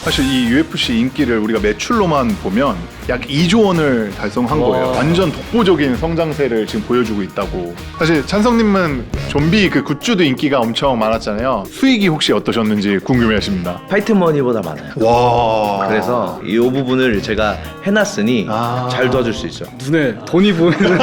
사실 이 UFC 인기를 우리가 매출로만 보면 약 2조 원을 달성한 거예요. 완전 독보적인 성장세를 지금 보여주고 있다고. 사실 찬성님은 좀비 그 굿즈도 인기가 엄청 많았잖아요. 수익이 혹시 어떠셨는지 궁금해하십니다. 파이트머니보다 많아요. 와. 그래서 이 부분을 제가 해놨으니 잘 도와줄 수 있죠. 눈에 돈이 보이는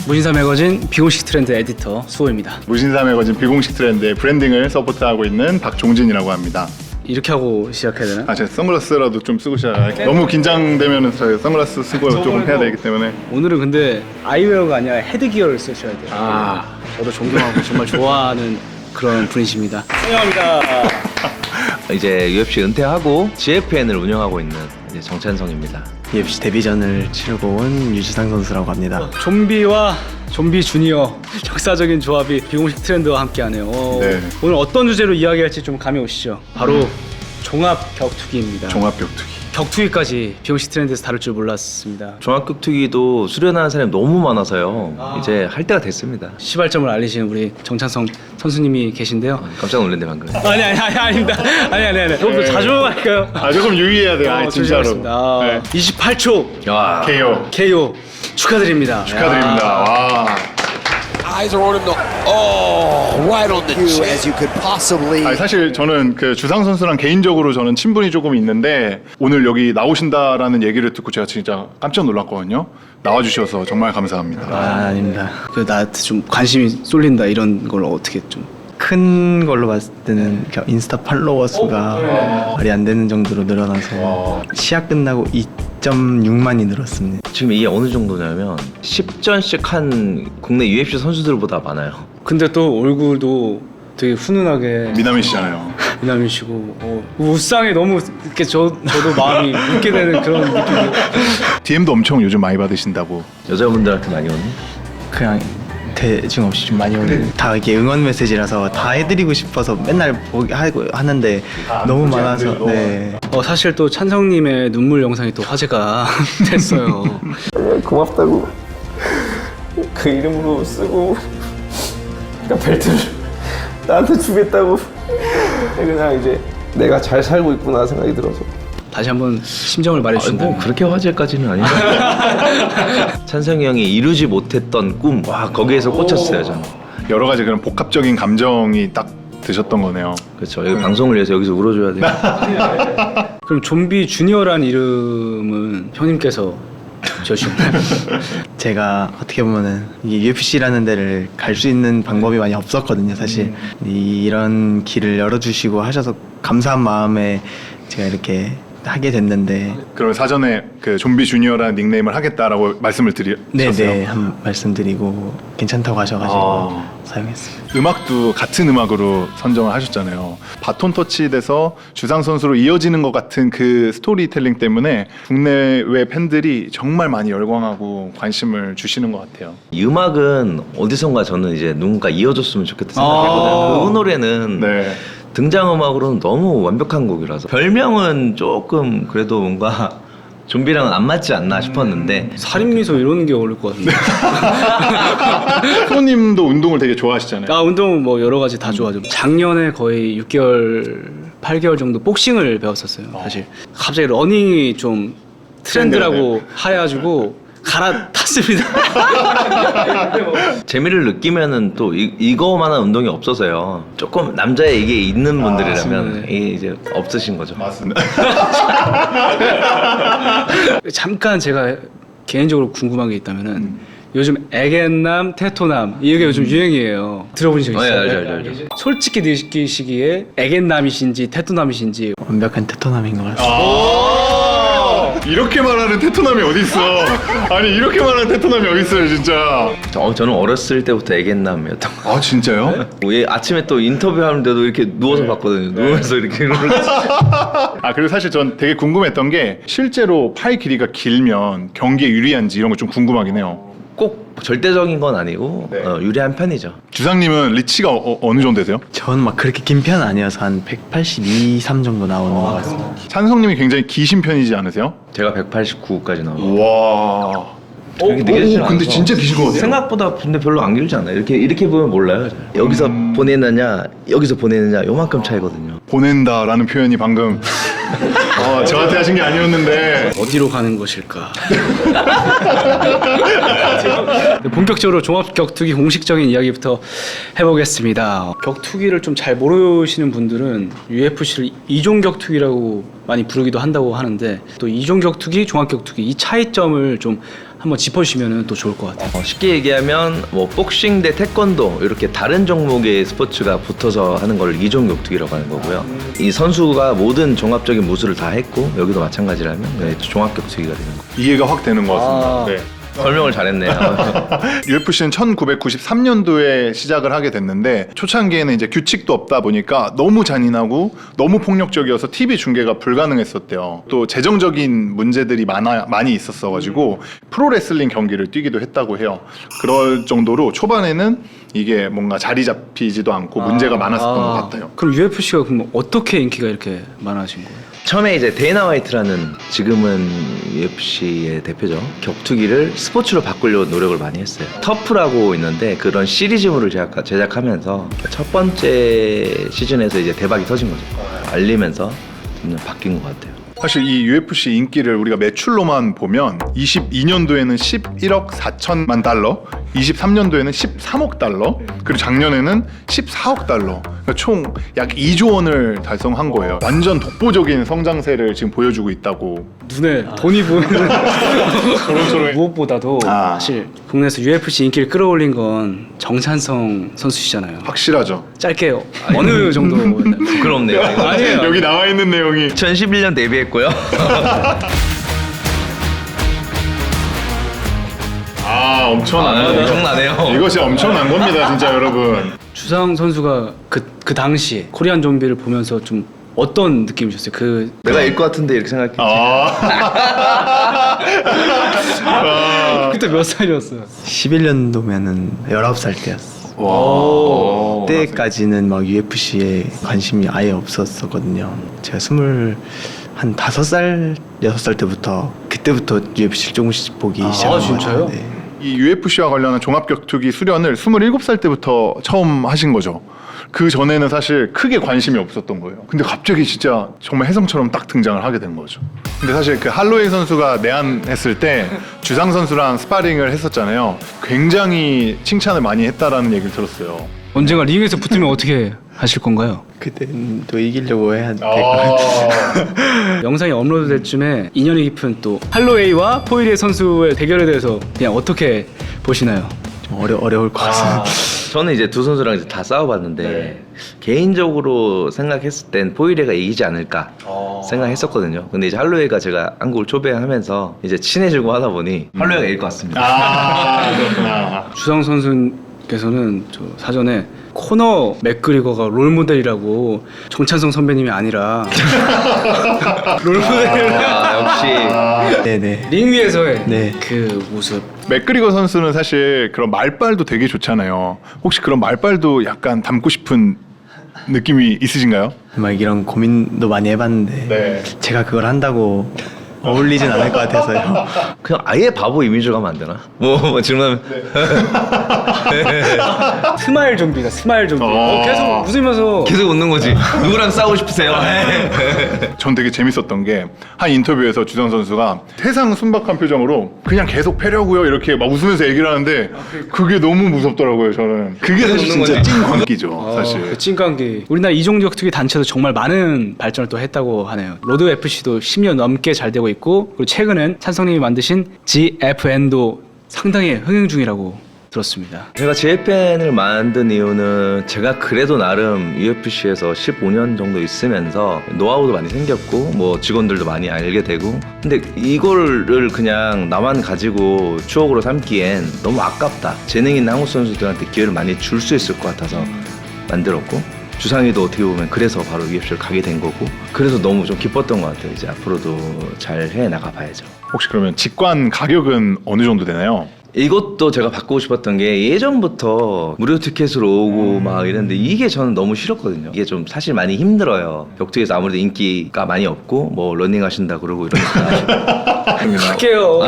무신사 매거진 비공식 트렌드 에디터 수호입니다. 무신사 매거진 비공식 트렌드의 브랜딩을 서포트하고 있는 박종진이라고 합니다. 이렇게 하고 시작해야 되나? 아, 제가 선글라스라도 좀 쓰고 시작할게요. 너무 긴장되면 저희 선글라스 쓰고 조금 해야 되기 때문에. 오늘은 근데 아이웨어가 아니라 헤드기어를 쓰셔야 돼요. 저도 존경하고 정말 좋아하는 그런 분이십니다. 환영합니다. 이제 UFC 은퇴하고 GFN을 운영하고 있는 이제 정찬성입니다. UFC 데뷔전을 치르고 온 유지상 선수라고 합니다. 좀비와 좀비 주니어 역사적인 조합이 비공식 트렌드와 함께하네요. 네. 오늘 어떤 주제로 이야기할지 좀 감이 오시죠? 바로 종합 격투기입니다. 종합 격투기. 격투기까지 비공식 트렌드에서 다룰 줄 몰랐습니다. 종합격투기도 수련하는 사람이 너무 많아서요. 이제 할 때가 됐습니다. 시발점을 알리시는 우리 정찬성 선수님이 계신데요. 깜짝 놀랐네 방금. 아닙니다. 아니. 조금 더 자주 할까요? 아, 조금 유의해야 돼요. 아, 진짜로. 조심하겠습니다. 네. 28초 야, KO. KO 축하드립니다. 축하드립니다. 와. Eyes are on him. Oh, right on the chin. As you could possibly. 아니, 사실 저는 그 주상 선수랑 개인적으로 저는 친분이 조금 있는데 오늘 여기 나오신다라는 얘기를 듣고 제가 진짜 깜짝 놀랐거든요. 나와주셔서 정말 감사합니다. 아닙니다. 그 나한테 좀 관심이 쏠린다 이런 걸 어떻게 좀 큰 걸로 봤을 때는 인스타 팔로워 수가 말이 안 되는 정도로 늘어나서 시합 끝나고 2.6만이 늘었습니다. 지금 이게 어느 정도냐면 10전씩 한 국내 UFC 선수들보다 많아요. 근데 또 얼굴도 되게 훈훈하게 미남이시잖아요. 미남이시고 우상에 너무 이렇게 저도 마음이 웃게 되는 그런 느낌이. DM도 엄청 요즘 많이 받으신다고. 여자분들한테 많이 오니? 그냥 대중 없이 좀 많이 오는 다 이게 응원 메시지라서 다 해드리고 싶어서 맨날 하고 하는데 너무 많아서 네. 사실 또 찬성님의 눈물 영상이 또 화제가 됐어요. 고맙다고 그 이름으로 쓰고 그러니까 벨트를 나한테 주겠다고 그냥 이제 내가 잘 살고 있구나 생각이 들어서 다시 한번 심정을 말해주신다면. 뭐 그렇게 화제까지는 아니죠. 찬성이 형이 이루지 못했던 꿈, 와 거기에서 꽂혔어요 저는. 여러 가지 그런 복합적인 감정이 딱 드셨던 거네요. 그렇죠. 여기 방송을 위해서 여기서 울어줘야 돼요. 그럼 좀비 주니어란 이름은 형님께서 지어주셨나요? 제가 어떻게 보면은 이 UFC라는 데를 갈 수 있는 방법이 많이 없었거든요 사실. 이런 길을 열어주시고 하셔서 감사한 마음에 제가 이렇게 하게 됐는데 그러면 사전에 그 좀비 주니어라는 닉네임을 하겠다라고 말씀을 드렸어요. 네네 한 말씀드리고 괜찮다고 하셔가지고 사용했어요. 음악도 같은 음악으로 선정을 하셨잖아요. 바톤 터치돼서 주상 선수로 이어지는 것 같은 그 스토리텔링 때문에 국내외 팬들이 정말 많이 열광하고 관심을 주시는 것 같아요. 이 음악은 어디선가 저는 이제 누군가 이어줬으면 좋겠다 생각했거든요. 그 노래는 네. 등장음악으로는 너무 완벽한 곡이라서 별명은 조금 그래도 뭔가 좀비랑은 안 맞지 않나 싶었는데 살인미소 이러는 게 어울릴 것 같은데. 프로님도 운동을 되게 좋아하시잖아요. 운동 뭐 여러 가지 다 좋아하죠. 작년에 거의 6개월, 8개월 정도 복싱을 배웠었어요. 사실 갑자기 러닝이 좀 트렌드라고 해가지고 갈아탔습니다. 재미를 느끼면은 또 이거만한 운동이 없어서요. 조금 남자의 이게 있는 분들이라면 맞습니다. 이게 이제 없으신 거죠. 맞습니다. 잠깐 제가 개인적으로 궁금한 게 있다면은 요즘 애견남, 테토남 이게 요즘 유행이에요. 들어보신 적 있어요? 알죠. 솔직히 느끼시기에 애견남이신지 테토남이신지. 완벽한 테토남인 것 같습니다. 이렇게 말하는 테토남이 어디 있어? 아니 이렇게 말하는 테토남이 어디 있어요, 진짜? 저는 어렸을 때부터 애견남이었던 거. 아 진짜요? 예, 아침에 또 인터뷰하는데도 이렇게 누워서 봤거든요. 누우면서 이렇게. 아 그리고 사실 전 되게 궁금했던 게 실제로 팔 길이가 길면 경기에 유리한지 이런 거 좀 궁금하긴 해요. 꼭 절대적인 건 아니고 네. 유리한 편이죠. 주상님은 리치가 어느 정도 되세요? 저는 막 그렇게 긴 편은 아니어서 한 182, 3 정도 나오는 것 같습니다. 찬성님이 굉장히 기신 편이지 않으세요? 제가 189까지 나오고 와 그렇게 느껴지지 않아서. 근데 진짜 기신 것 같아요. 생각보다 근데 별로 안 길지 않아요. 이렇게 보면 몰라요. 여기서 보내느냐 여기서 보내느냐 요만큼 차이거든요. 보낸다라는 표현이 방금 저한테 하신 게 아니었는데 어디로 가는 것일까? 네, 본격적으로 종합격투기 공식적인 이야기부터 해보겠습니다. 격투기를 좀 잘 모르시는 분들은 UFC를 이종격투기라고 많이 부르기도 한다고 하는데 또 이종격투기, 종합격투기 이 차이점을 좀 한번 짚어주시면 또 좋을 것 같아요. 쉽게 얘기하면 뭐 복싱 대 태권도 이렇게 다른 종목의 스포츠가 붙어서 하는 걸 이종 격투기라고 하는 거고요. 이 선수가 모든 종합적인 무술을 다 했고 여기도 마찬가지라면 종합 격투기가 되는 거예요. 이해가 확 되는 것 같습니다. 네. 설명을 잘했네요. UFC는 1993년도에 시작을 하게 됐는데 초창기에는 이제 규칙도 없다 보니까 너무 잔인하고 너무 폭력적이어서 TV 중계가 불가능했었대요. 또 재정적인 문제들이 많이 있었어가지고 프로레슬링 경기를 뛰기도 했다고 해요. 그럴 정도로 초반에는 이게 뭔가 자리 잡히지도 않고 문제가 많았었던 것 같아요. 그럼 UFC가 그럼 어떻게 인기가 이렇게 많아진 거예요? 처음에 이제 데이나 화이트라는 지금은 UFC의 대표죠. 격투기를 스포츠로 바꾸려고 노력을 많이 했어요. 터프라고 있는데 그런 시리즈물을 제작하면서 첫 번째 시즌에서 이제 대박이 터진 거죠. 알리면서 점점 바뀐 것 같아요. 사실 이 UFC 인기를 우리가 매출로만 보면 22년도에는 11억 4천만 달러, 23년도에는 13억 달러, 그리고 작년에는 14억 달러. 그러니까 총 약 2조 원을 달성한 거예요. 완전 독보적인 성장세를 지금 보여주고 있다고. 눈에 돈이 보이는 무엇보다도 사실 국내에서 UFC 인기를 끌어올린 건 정찬성 선수시잖아요. 확실하죠. 짧게 어느 정도 부끄럽네요. 아니에요. 여기 나와 있는 내용이 2011년 데뷔했고요. 엄청나네요. 이것이 엄청난 겁니다, 진짜 여러분. 주상 선수가 그 당시 코리안 좀비를 보면서 좀 어떤 느낌이셨어요? 내가 일 것 같은데 이렇게 생각했지. 그때 몇 살이었어요? 11년도면은 19살 때였어. 그때까지는 막 UFC에 관심이 아예 없었었거든요. 제가 5살, 6살 때부터 그때부터 UFC를 조금씩 보기 시작한 것 진짜요? 같아요. 네. 이 UFC와 관련한 종합격투기 수련을 27살 때부터 처음 하신 거죠. 그 전에는 사실 크게 관심이 없었던 거예요. 근데 갑자기 진짜 정말 혜성처럼 딱 등장을 하게 된 거죠. 근데 사실 그 할로웨이 선수가 내한했을 때 주상 선수랑 스파링을 했었잖아요. 굉장히 칭찬을 많이 했다라는 얘기를 들었어요. 언젠가 링에서 붙으면 어떻게 하실 건가요? 그때는 또 이기려고 해야 될 것 같아요. 영상이 업로드될 쯤에 인연이 깊은 또 할로웨이와 포이리에 선수의 대결에 대해서 그냥 어떻게 보시나요? 좀 어려울 것 같습니다. 저는 이제 두 선수랑 이제 다 싸워봤는데 개인적으로 생각했을 땐 포이레가 이기지 않을까 생각했었거든요. 근데 이제 할로웨이가 제가 한국을 초대하면서 이제 친해지고 하다 보니 할로웨이가 이길 것 같습니다. 그렇구나. 주상 선수께서는 저 사전에 코너 맥그리거가 롤모델이라고 정찬성 선배님이 아니라 롤모델이라 역시 네네. 링 위에서의 네. 그 모습. 맥그리거 선수는 사실 그런 말빨도 되게 좋잖아요. 혹시 그런 말빨도 약간 담고 싶은 느낌이 있으신가요? 막 이런 고민도 많이 해봤는데 네. 제가 그걸 한다고 어울리진 않을 것 같아서요. 그냥 아예 바보 이미지로 가면 안 되나? 뭐 질문하면 스마일 좀비다. 스마일 좀비. 계속 웃으면서 계속 웃는 거지. 누구랑 싸우고 싶으세요? 전 되게 재밌었던 게 한 인터뷰에서 주상 선수가 세상 순박한 표정으로 그냥 계속 패려고요 이렇게 막 웃으면서 얘기를 하는데 그게 너무 무섭더라고요. 저는 그게 사실 진짜 찐 광기죠. 사실. 그 찐광기. 우리나라 이종격투기 단체도 정말 많은 발전을 또 했다고 하네요. 로드 FC도 10년 넘게 잘 되고 있고 그리고 최근엔 찬성님이 만드신 GFN도 상당히 흥행 중이라고 들었습니다. 제가 JFN을 만든 이유는 제가 그래도 나름 UFC에서 15년 정도 있으면서 노하우도 많이 생겼고 뭐 직원들도 많이 알게 되고 근데 이거를 그냥 나만 가지고 추억으로 삼기엔 너무 아깝다. 재능 있는 한국 선수들한테 기회를 많이 줄 수 있을 것 같아서 만들었고 주상이도 어떻게 보면 그래서 바로 UFC를 가게 된 거고 그래서 너무 좀 기뻤던 것 같아요. 이제 앞으로도 잘 해 나가 봐야죠. 혹시 그러면 직관 가격은 어느 정도 되나요? 이것도 제가 바꾸고 싶었던 게 예전부터 무료 티켓으로 오고 막 이랬는데 이게 저는 너무 싫었거든요. 이게 좀 사실 많이 힘들어요. 격투기에서 아무래도 인기가 많이 없고 뭐 러닝 하신다 그러고 이러니까 할게요.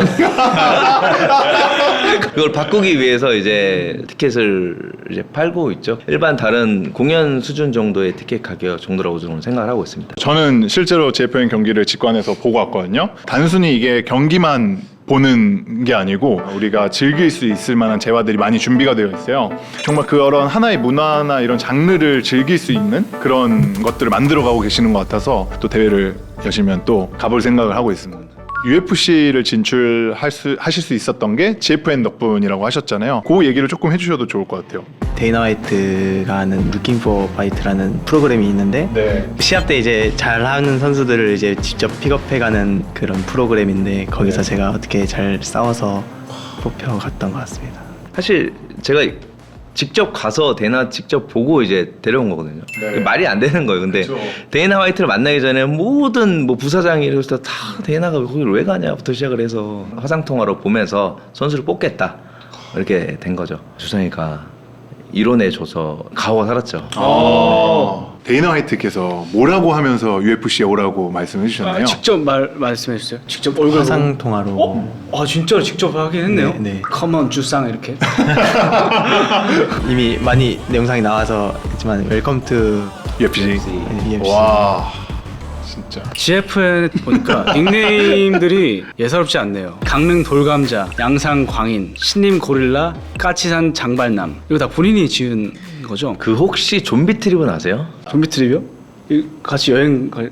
그걸 바꾸기 위해서 이제 티켓을 이제 팔고 있죠. 일반 다른 공연 수준 정도의 티켓 가격 정도라고 저는 생각을 하고 있습니다. 저는 실제로 JFN 경기를 직관해서 보고 왔거든요. 단순히 이게 경기만 보는 게 아니고 우리가 즐길 수 있을 만한 재화들이 많이 준비가 되어 있어요. 정말 그런 하나의 문화나 이런 장르를 즐길 수 있는 그런 것들을 만들어가고 계시는 것 같아서 또 대회를 여시면 또 가볼 생각을 하고 있습니다. UFC를 하실 수 있었던 게 JFN 덕분이라고 하셨잖아요. 그 얘기를 조금 해주셔도 좋을 것 같아요. 데이나 화이트가 하는 Looking for Fight라는 프로그램이 있는데 네. 시합 때 이제 잘하는 선수들을 이제 직접 픽업해가는 그런 프로그램인데 거기서 제가 어떻게 잘 싸워서 뽑혀갔던 것 같습니다. 사실 제가 직접 가서 데이나 직접 보고 이제 데려온 거거든요. 네. 말이 안 되는 거예요. 근데 그쵸. 데이나 화이트를 만나기 전에 모든 뭐 부사장이 이러면서 다 데이나가 거기를 왜 가냐부터 시작을 해서 화상통화로 보면서 선수를 뽑겠다 이렇게 된 거죠. 주성이가 이론해줘서 가오가 살았죠. 데이나 화이트께서 뭐라고 하면서 UFC에 오라고 말씀해 주셨나요? 직접 말씀해 주세요. 직접 얼굴 화상 통화로 아 진짜로 직접 하긴 했네요. 네, 네. 컴온 주상 이렇게. 이미 많이 영상이 나와서 있지만 웰컴 투 UFC. UFC. 와 진짜. GFN 보니까 닉네임들이 예사롭지 않네요. 강릉 돌감자, 양상 광인, 신림 고릴라, 까치산 장발남. 이거 다 본인이 지은 거죠? 그 혹시 좀비 트립은 아세요? 좀비 트립이요? 같이 여행 갈.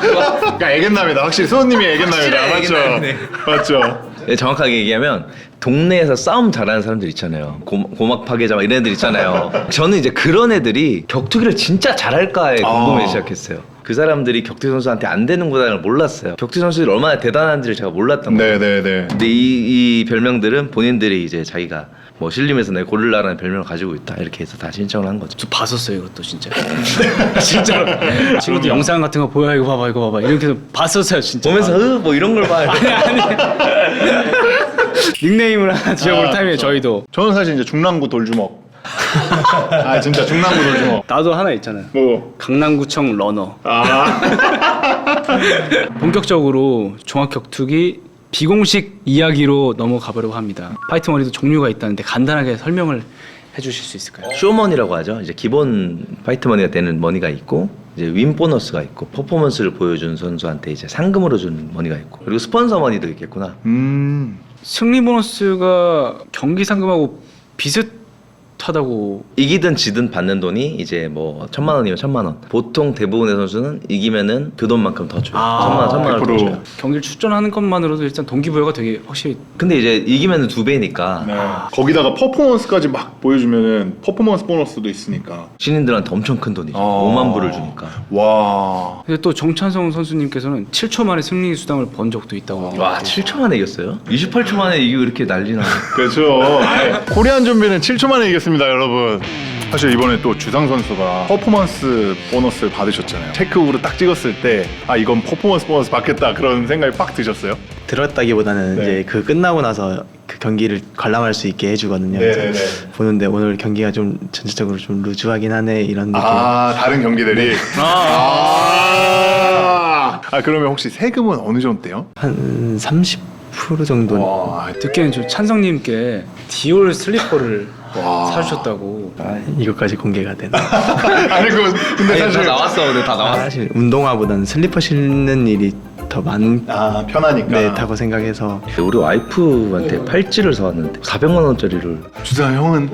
그러니까 애견남이다. 확실히 수호님이 애견남이다. 맞죠? 맞죠? 네, 정확하게 얘기하면 동네에서 싸움 잘하는 사람들 있잖아요. 고막 파괴자 막 이런 애들 있잖아요. 저는 이제 그런 애들이 격투기를 진짜 잘할까에 궁금해 시작했어요. 그 사람들이 격투기 선수한테 안 되는 구단을 몰랐어요. 격투기 선수들이 얼마나 대단한지를 제가 몰랐던 거예요. 네네네. 근데 이 별명들은 본인들이 이제 자기가 뭐 신림에서 내 고릴라라는 별명을 가지고 있다 이렇게 해서 다 신청을 한 거죠. 저 봤었어요 이것도 진짜. 진짜로. 친구들 영상 같은 거 보여 이거 봐봐 이렇게 해서 봤었어요 진짜. 보면서 뭐 이런 걸 봐요. 닉네임을 하나 지어볼 타임에 저희도. 저는 사실 이제 중랑구 돌주먹. 아 진짜 중랑구 돌주먹. 나도 하나 있잖아요. 뭐? 강남구청 러너. 아. 본격적으로 종합격투기 비공식 이야기로 넘어가 보려고 합니다. 파이트 머니도 종류가 있다는데 간단하게 설명을 해주실 수 있을까요? 쇼머니라고 하죠. 이제 기본 파이트 머니가 되는 머니가 있고 이제 윈 보너스가 있고 퍼포먼스를 보여준 선수한테 이제 상금으로 주는 머니가 있고 그리고 스폰서 머니도 있겠구나. 승리 보너스가 경기 상금하고 비슷하다고. 이기든 지든 받는 돈이 이제 뭐 1,000만 원이면 1,000만 원. 보통 대부분의 선수는 이기면은 그 돈만큼 더 줘요. 1,000만 원을 더 100%. 줘요. 경기를 출전하는 것만으로도 일단 동기부여가 되게 확실히. 근데 이제 이기면은 2배니까 네. 거기다가 퍼포먼스까지 막 보여주면은 퍼포먼스 보너스도 있으니까. 신인들한테 엄청 큰 돈이죠. 5만 불을 주니까. 와. 근데 또 정찬성 선수님께서는 7초 만에 승리 수당을 번 적도 있다고 합니다. 와 7초 만에 이겼어요? 28초 만에 이기고 이렇게 난리나. 그렇죠. 코리안 좀비는 7초 만에 이겼습니다, 여러분. 사실 이번에 또 주상 선수가 퍼포먼스 보너스를 받으셨잖아요. 체크으로 딱 찍었을 때 아 이건 퍼포먼스 보너스 받겠다 그런 생각이 빡 드셨어요? 들었다기보다는 네. 이제 그 끝나고 나서 그 경기를 관람할 수 있게 해주거든요. 네, 그래서 네, 보는데 오늘 경기가 좀 전체적으로 좀 루즈하긴 하네 이런 느낌. 아 다른 경기들이. 아 그러면 혹시 세금은 어느 정도 돼요? 한 30% 정도는. 와. 듣기에는 저 찬성님께 디올 슬리퍼를 사주셨다고. 이것까지 공개가 되나? 아니 그 근데 아니, 다 사실 나왔어. 근데 다 나왔어. 사실 운동화보다는 슬리퍼 신는 일이 더 편하니까. 많다고 생각해서 우리 와이프한테 팔찌를 사왔는데 400만 원짜리를. 주상 형은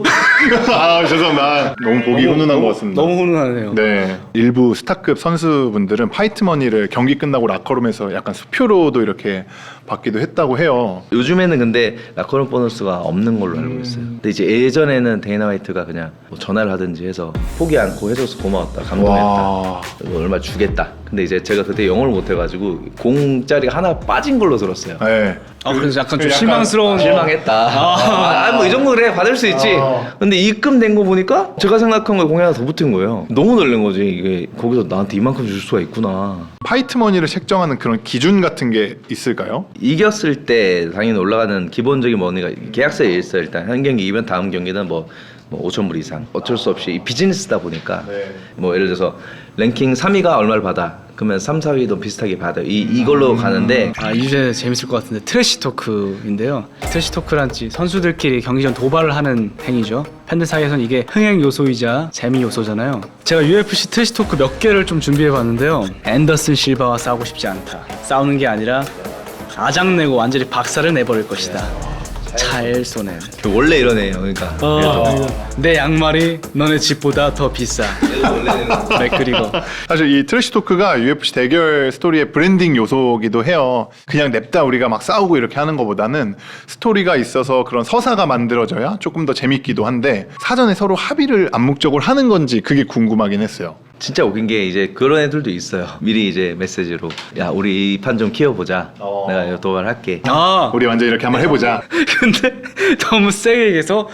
아 죄송합니다. 너무 보기 훈훈한 것 같습니다. 너무 훈훈하네요. 네, 일부 스타급 선수분들은 파이트머니를 경기 끝나고 라커룸에서 약간 수표로도 이렇게 받기도 했다고 해요. 요즘에는 근데 라커룸 보너스가 없는 걸로 알고 있어요. 근데 이제 예전에는 데이나 화이트가 그냥 뭐 전화를 하든지 해서 포기 않고 해줘서 고마웠다, 감동했다, 와. 그리고 얼마 주겠다. 근데 이제 제가 그때 영어를 못해가지고 공짜리가 하나 빠진 걸로 들었어요. 네. 그래서 약간 좀 약간 실망스러운. 실망했다. 뭐 이 정도 그래 받을 수 있지. 근데 입금 된 거 보니까 제가 생각한 거에 공이 하나 더 붙은 거예요. 너무 놀란 거지. 이게 거기서 나한테 이만큼 줄 수가 있구나. 파이트 머니를 책정하는 그런 기준 같은 게 있을까요? 이겼을 때 당연히 올라가는 기본적인 머니가 계약서에 있어요. 일단 한 경기이면 다음 경기는 뭐 5,000불 이상 어쩔 수 없이 이 비즈니스다 보니까 뭐 예를 들어서 랭킹 3위가 얼마를 받아 그러면 3, 4위도 비슷하게 받아요. 이걸로 가는데 이 주제 재밌을 것 같은데 트래시 토크인데요. 트래시 토크란지 선수들끼리 경기 전 도발을 하는 행위죠. 팬들 사이에서는 이게 흥행 요소이자 재미 요소잖아요. 제가 UFC 트래시 토크 몇 개를 좀 준비해봤는데요. 앤더슨 실바와 싸우고 싶지 않다. 싸우는 게 아니라 아작내고 완전히 박살을 내버릴 것이다. 잘 쏘는. 원래 이런 애예요. 그러니까 내 양말이 너네 집보다 더 비싸. 맥그리거. 사실 이 트래시 토크가 UFC 대결 스토리의 브랜딩 요소기도 해요. 그냥 냅다 우리가 막 싸우고 이렇게 하는 것보다는 스토리가 있어서 그런 서사가 만들어져야 조금 더 재밌기도 한데 사전에 서로 합의를 암묵적으로 하는 건지 그게 궁금하긴 했어요. 진짜 웃긴 게 이제 그런 애들도 있어요. 미리 이제 메시지로 야 우리 이 판 좀 키워보자. 내가 이거 도발할게. 우리 완전 이렇게 한번 해보자. 근데 너무 세게 얘기해서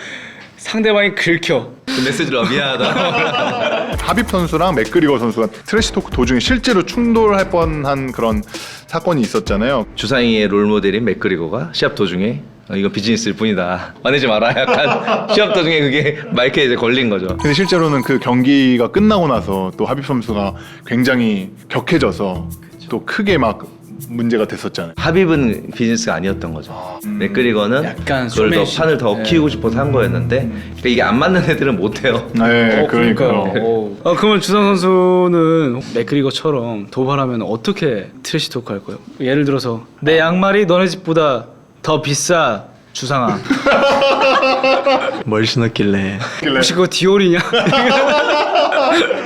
상대방이 긁혀. 그 메시지로 미안하다. 하빕 선수랑 맥그리거 선수가 트래시 토크 도중에 실제로 충돌할 뻔한 그런 사건이 있었잖아요. 주상이의 롤모델인 맥그리거가 시합 도중에 이거 비즈니스일 뿐이다. 화내지 마라. 약간 시합 도중에 그게 마이크에 이제 걸린 거죠. 근데 실제로는 그 경기가 끝나고 나서 또 하빕 선수가 굉장히 격해져서 또 크게 막 문제가 됐었잖아요. 하빕은 비즈니스가 아니었던 거죠. 맥그리거는 약간 그걸 더 쇼맨십. 판을 더 키우고 싶어서 한 거였는데 그러니까 이게 안 맞는 애들은 못 해요. 네, 그러니까요. 그러면 주상 선수는 맥그리거처럼 도발하면 어떻게 트래시 토크 할 거예요? 예를 들어서 내 양말이 너네 집보다 더 비싸. 주상아. 뭘 신었길래. 혹시 그거 디올이냐?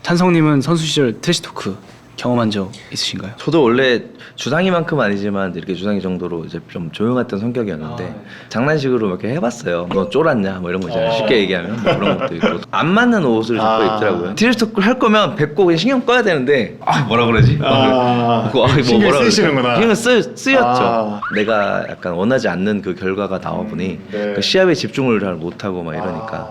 찬성님은 선수 시절 트래시 토크 경험한 적 있으신가요? 저도 원래 주상이만큼 아니지만 이렇게 주상이 정도로 이제 좀 조용했던 성격이었는데 장난식으로 몇 개 해봤어요. 너 쫄았냐 뭐 이런 거 있잖아요. 쉽게 얘기하면 뭐 그런 것도 있고 안 맞는 옷을 자꾸 입더라고요. 트래시 토크를 할 거면 뱉고 그냥 신경 꺼야 되는데 뭐라 그러지? 신경 쓰이시는구나. 신경 쓰였죠. 내가 약간 원하지 않는 그 결과가 나와보니 그 시합에 집중을 잘 못하고 막 이러니까.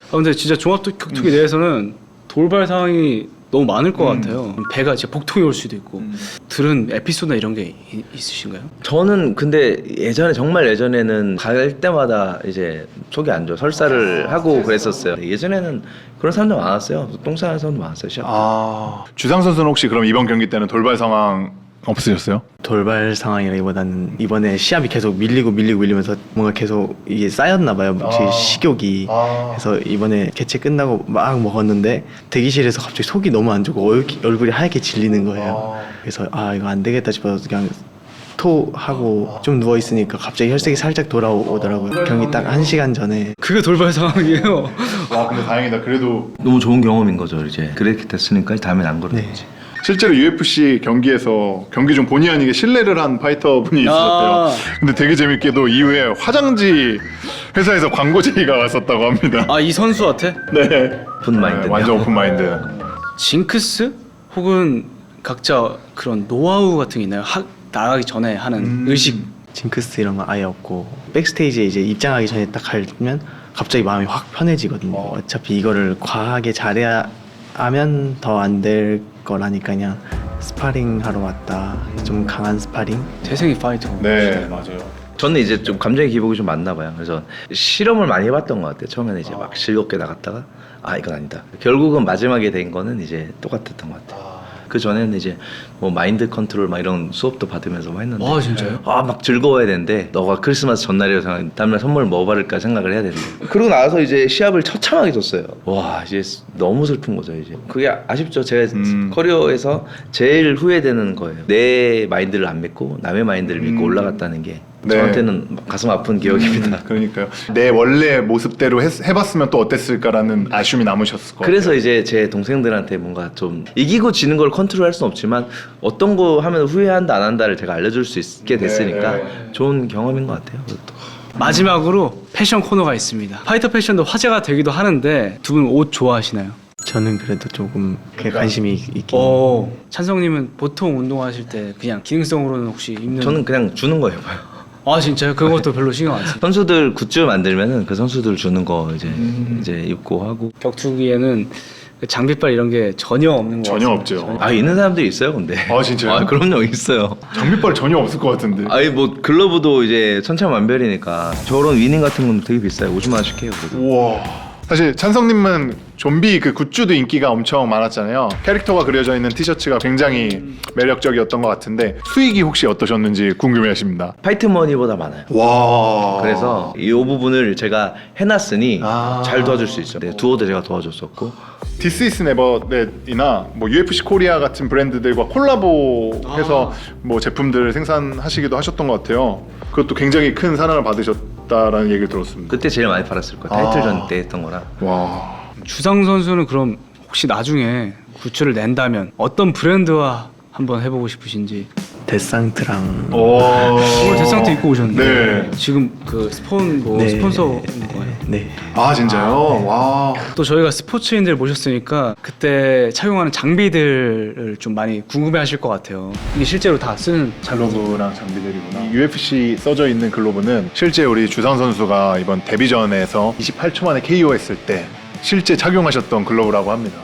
근데 진짜 종합 격투기 내에서는 돌발 상황이 너무 많을 것 같아요. 배가 진짜 복통이 올 수도 있고. 들은 에피소드나 이런 게 있으신가요? 저는 근데 예전에 정말 예전에는 갈 때마다 이제 속이 안 좋아 설사를 하고 그랬었어요. 예전에는 그런 사람도 많았어요. 똥 싸는 사람도 많았어요. 시합. 주상 선수는 혹시 그럼 이번 경기 때는 돌발 상황 없으셨어요? 돌발 상황이라기보다는 이번에 시합이 계속 밀리면서 뭔가 계속 이게 쌓였나 봐요. 식욕이. 그래서 이번에 개최 끝나고 막 먹었는데 대기실에서 갑자기 속이 너무 안 좋고 얼굴이 하얗게 질리는 거예요. 그래서 이거 안 되겠다 싶어서 그냥 토하고 좀 누워 있으니까 갑자기 혈색이 살짝 돌아오더라고요. 경기 딱 1시간 전에. 그게 돌발 상황이에요. 와, 근데 다행이다. 그래도 너무 좋은 경험인 거죠. 이제 그렇게 됐으니까 다음엔 안 그러는 거지. 실제로 UFC 경기에서 경기 중 본의 아니게 실례를 한 파이터 분이 있었대요. 근데 되게 재밌게도 이후에 화장지 회사에서 광고 제의가 왔었다고 합니다. 이 선수한테? 네. 오픈 마인드네요. 완전 오픈 마인드. 징크스? 혹은 각자 그런 노하우 같은 게 있나요? 나가기 전에 하는 의식. 징크스 이런 거 아예 없고 백스테이지에 이제 입장하기 전에 딱 가면 갑자기 마음이 확 편해지거든요. 어차피 이거를 과하게 잘해야 하면 더 안 될 거라니까 그냥 스파링 하러 왔다. 좀 강한 스파링. 태생이 파이터. 네, 맞아요. 저는 이제 좀 감정의 기복이 좀 많나 봐요. 그래서 실험을 많이 해봤던 것 같아요. 처음에는 이제 막 즐겁게 나갔다가 이건 아니다. 결국은 마지막에 된 거는 이제 똑같았던 것 같아요. 그 전에는 이제 뭐 마인드 컨트롤 막 이런 수업도 받으면서 막 했는데 진짜요? 막 즐거워야 되는데 너가 크리스마스 전날이라고 생각 다음날 선물 뭐 받을까 생각을 해야 되는데 그러고 나서 이제 시합을 처참하게 졌어요. 와 이제 너무 슬픈 거죠. 이제 그게 아쉽죠. 제가 커리어에서 제일 후회되는 거예요. 내 마인드를 안 믿고 남의 마인드를 믿고 올라갔다는 게 네. 저한테는 가슴 아픈 기억입니다. 그러니까요. 내 원래 모습대로 해봤으면 또 어땠을까라는 아쉬움이 남으셨을 거예요. 그래서 이제 제 동생들한테 뭔가 좀 이기고 지는 걸 컨트롤할 수는 없지만 어떤 거 하면 후회한다 안 한다를 제가 알려줄 수 있게 됐으니까 좋은 경험인 것 같아요. 그것도. 마지막으로 패션 코너가 있습니다. 파이터 패션도 화제가 되기도 하는데 두 분 옷 좋아하시나요? 저는 그래도 조금 관심이 있긴. 찬성님은 보통 운동하실 때 그냥 기능성으로는 혹시 입는? 저는 그냥 주는 거 입어요. 아 진짜요? 그것도 별로 신경 안 써요. 선수들 굿즈 만들면은 그 선수들 주는 거 이제 입고 하고. 격투기에는 그 장비빨 이런 게 전혀 없는 거 전혀 같습니다. 없죠. 아 있는 사람들이 있어요, 근데. 아, 진짜요? 아 그럼요, 있어요. 장비빨 전혀 없을 것 같은데. 아니 뭐 글러브도 이제 천차만별이니까 저런 위닝 같은 건 되게 비싸요. 50만 원씩 해요, 그래도. 우와. 사실 찬성님은 좀비 그 굿즈도 인기가 엄청 많았잖아요. 캐릭터가 그려져 있는 티셔츠가 굉장히 매력적이었던 것 같은데 수익이 혹시 어떠셨는지 궁금해하십니다. 파이트 머니보다 많아요. 와. 그래서 이 부분을 제가 해놨으니 아. 잘 도와줄 수 있죠. 네, 두어도 제가 도와줬었고. This is Neverlet이나 뭐 UFC 코리아 같은 브랜드들과 콜라보해서 뭐 제품들을 생산하시기도 하셨던 것 같아요. 그것도 굉장히 큰 사랑을 받으셨다라는 얘기를 들었습니다. 그때 제일 많이 팔았을 거예요. 타이틀전 때 했던 거라. 와. 주상 선수는 그럼 혹시 나중에 굿즈를 낸다면 어떤 브랜드와 한번 해보고 싶으신지? 데상트랑 오늘 데상트 입고 오셨는데 네. 지금 그 스폰서인 거예요? 네. 아 진짜요? 와. 또 저희가 스포츠인들 모셨으니까 그때 착용하는 장비들을 좀 많이 궁금해하실 것 같아요. 이게 실제로 다 쓰는 글로브랑 장비들이구나. 이 UFC 써져 있는 글로브는 실제 우리 주상 선수가 이번 데뷔전에서 28초 만에 KO 했을 때 실제 착용하셨던 글로브라고 합니다.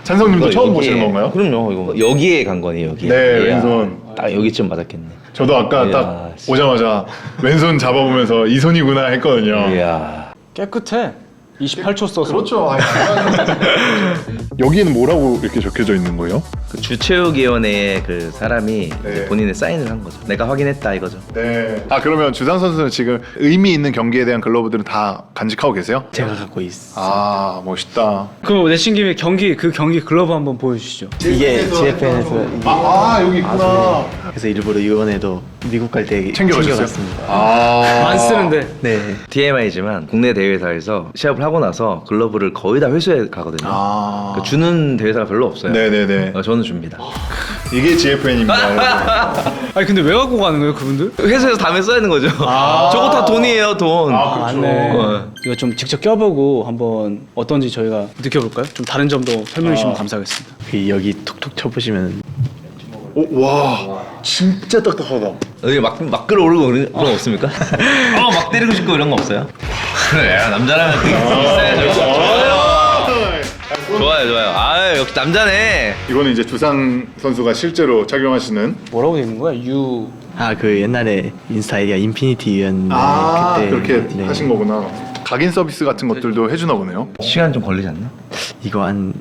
찬성님도 처음 보시는 건가요? 그럼요. 이거 여기에 간 거네요. 여기에. 네, 이야, 왼손. 딱 여기쯤 맞았겠네. 저도 아까 이야, 딱 씨. 오자마자 왼손 잡아보면서 이 손이구나 했거든요. 이야. 깨끗해. 28초 써서. 그렇죠. 여기에는 뭐라고 이렇게 적혀져 있는 거예요? 그 주체육위원회의 그 사람이 네. 이제 본인의 사인을 한 거죠. 내가 확인했다 이거죠. 네. 아 그러면 주상 선수는 지금 의미 있는 경기에 대한 글러브들은 다 간직하고 계세요? 제가 갖고 있어. 아 멋있다. 그럼 내신 김에 경기 글러브 한번 보여주시죠. 이게 GFN에서 여기 있구나. 그래서 일부러 이번에도 미국 갈 때 챙겨가셨어요? 챙겨갔습니다. 안 쓰는데. 네. TMI지만 국내 대회사에서 시합을 하고 나서 글러브를 거의 다 회수해 가거든요. 그러니까 주는 대회사가 별로 없어요. 네네네. 저는 줍니다. 이게 GFN입니다. 아니 근데 왜 갖고 가는 거예요 그분들? 회사에서 다음에 써야 하는 거죠. 저거 다 돈이에요, 돈. 맞네. 어. 이거 좀 직접 껴보고 한번 어떤지 저희가 느껴볼까요? 좀 다른 점도 설명해 주시면 감사하겠습니다. 그 여기 툭툭 쳐보시면 와 진짜 딱딱하다. 여기 막 끌어오르고 그런 거 없습니까? 막 때리고 싶고 이런 거 없어요? 그래, 남자라면 그게 있어야죠. 좋아요. 아, 역시 남자네. 이거는 이제 주상 선수가 실제로 착용하시는. 뭐라고 돼 있는 거야? 유. 그 옛날에 인스타 아이디가 인피니티였는데 그때 그렇게 네. 하신 거구나. 각인 서비스 같은 것들도 해주나 보네요. 시간 좀 걸리지 않나? 이거 한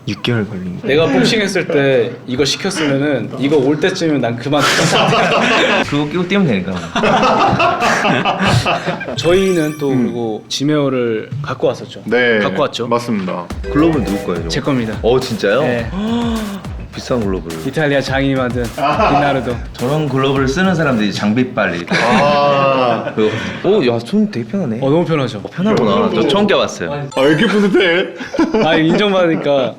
6개월 걸린 거. 내가 복싱했을 때 이거 시켰으면은 이거 올 때쯤이면 난 그만. 그거 끼고 뛰면 되니까. 저희는 또 그리고 지메어를 갖고 왔었죠. 네. 갖고 왔죠. 맞습니다. 글로브는 누구 거예요? 제 겁니다. 진짜요? 네. 비싼 글로브를. 이탈리아 장인이 만든 리나르도. 저런 글로브를 쓰는 사람들이 장비빨 이렇게. 야, 손 되게 편하네. 너무 편하죠. 편하구나. 저 처음 껴봤어요. 왜 이렇게 뿌듯해? 인정받으니까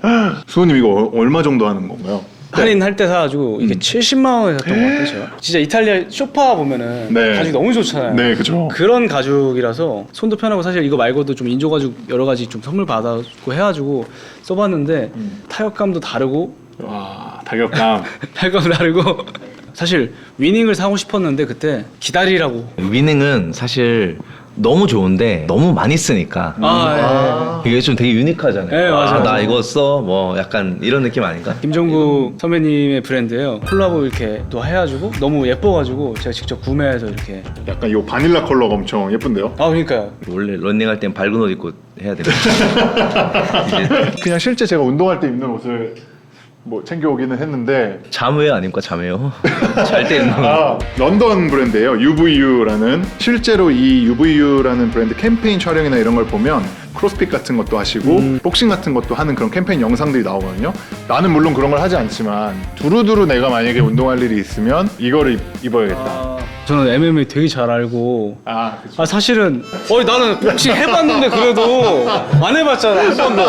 수호님 이거 얼마 정도 하는 건가요? 할인할 때 사가지고 이게 70만 원에 샀던 것 같아요. 제가. 진짜 이탈리아 쇼파 보면은 네. 가죽이 너무 좋잖아요. 네, 그죠. 그런 가죽이라서 손도 편하고 사실 이거 말고도 좀 인조 가죽 여러 가지 좀 선물 받았고 해가지고 써봤는데 타격감도 다르고 와 타격감. 타격감도 다르고 사실 위닝을 사고 싶었는데 그때 기다리라고. 위닝은 사실 너무 좋은데 너무 많이 쓰니까 이게 좀 되게 유니크하잖아요. 네, 맞아요. 나 이거 써. 뭐 약간 이런 느낌 아닌가? 김종국 선배님의 브랜드예요. 콜라보 이렇게 또 해가지고 너무 예뻐가지고 제가 직접 구매해서 이렇게. 약간 이 바닐라 컬러가 엄청 예쁜데요? 그러니까요. 원래 런닝할 땐 밝은 옷 입고 해야 돼요. 그냥 실제 제가 운동할 때 입는 옷을 뭐 챙겨오기는 했는데 잠웨어 아닙니까? 잠웨어? 잘 때 입는 거. 런던 브랜드예요. UVU라는. 실제로 이 UVU라는 브랜드 캠페인 촬영이나 이런 걸 보면 크로스핏 같은 것도 하시고 복싱 같은 것도 하는 그런 캠페인 영상들이 나오거든요. 나는 물론 그런 걸 하지 않지만 두루두루 내가 만약에 운동할 일이 있으면 이거를 입어야겠다. 저는 MMA 되게 잘 알고 아, 그쵸. 사실은 나는 복싱 해봤는데 그래도 안 해봤잖아 한 번도.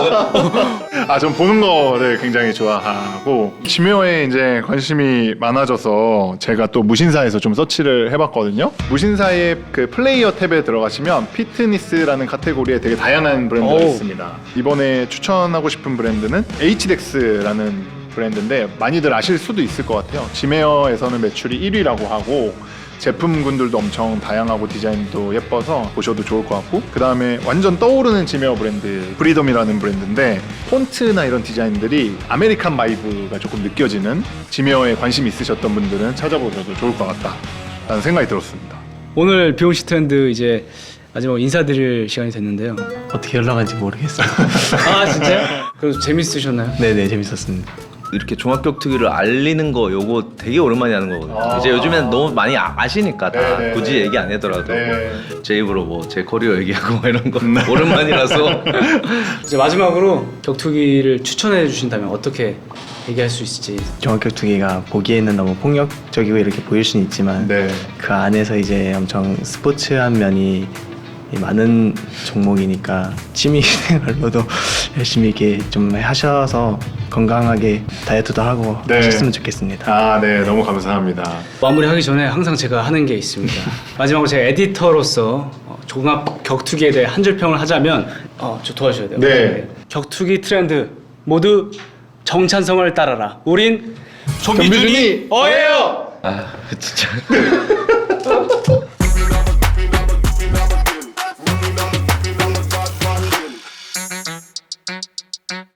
아, 전 보는 거를 굉장히 좋아하고 지묘에 이제 관심이 많아져서 제가 또 무신사에서 좀 서치를 해봤거든요. 무신사의 그 플레이어 탭에 들어가시면 피트니스라는 카테고리에 되게 다양한 브랜드가 오. 있습니다. 이번에 추천하고 싶은 브랜드는 HDX라는 브랜드인데 많이들 아실 수도 있을 것 같아요. 지메어에서는 매출이 1위라고 하고 제품군들도 엄청 다양하고 디자인도 예뻐서 보셔도 좋을 것 같고, 그 다음에 완전 떠오르는 지메어 브랜드 프리덤이라는 브랜드인데 폰트나 이런 디자인들이 아메리칸 바이브가 조금 느껴지는, 지메어에 관심 있으셨던 분들은 찾아보셔도 좋을 것 같다 라는 생각이 들었습니다. 오늘 비욘시 트렌드 이제 마지막 인사드릴 시간이 됐는데요. 어떻게 흘러간지 모르겠어요. 아 진짜요? 그래도 재밌으셨나요? 네네 재밌었습니다. 이렇게 종합격투기를 알리는 거 요거 되게 오랜만에 하는 거거든요. 아. 이제 요즘엔 너무 많이 아시니까 다 네, 네, 굳이 네. 얘기 안 하더라도 네. 제 입으로 뭐 제 커리어 얘기하고 뭐 이런 거 오랜만이라서 이제 마지막으로 격투기를 추천해 주신다면 어떻게 얘기할 수 있을지. 종합격투기가 보기에는 너무 폭력적이고 이렇게 보일 수는 있지만 네. 그 안에서 이제 엄청 스포츠한 면이 많은 종목이니까 취미생활로도 열심히 이렇게 좀 하셔서 건강하게 다이어트도 하고 네. 하셨으면 좋겠습니다. 아, 네, 너무 감사합니다. 마무리하기 전에 항상 제가 하는 게 있습니다. 마지막으로 제가 에디터로서 종합 격투기에 대해 한 줄 평을 하자면 저 도와주셔야 돼요. 네. 격투기 트렌드 모두 정찬성을 따라라. 우린 좀비준이 어예요. 아 진짜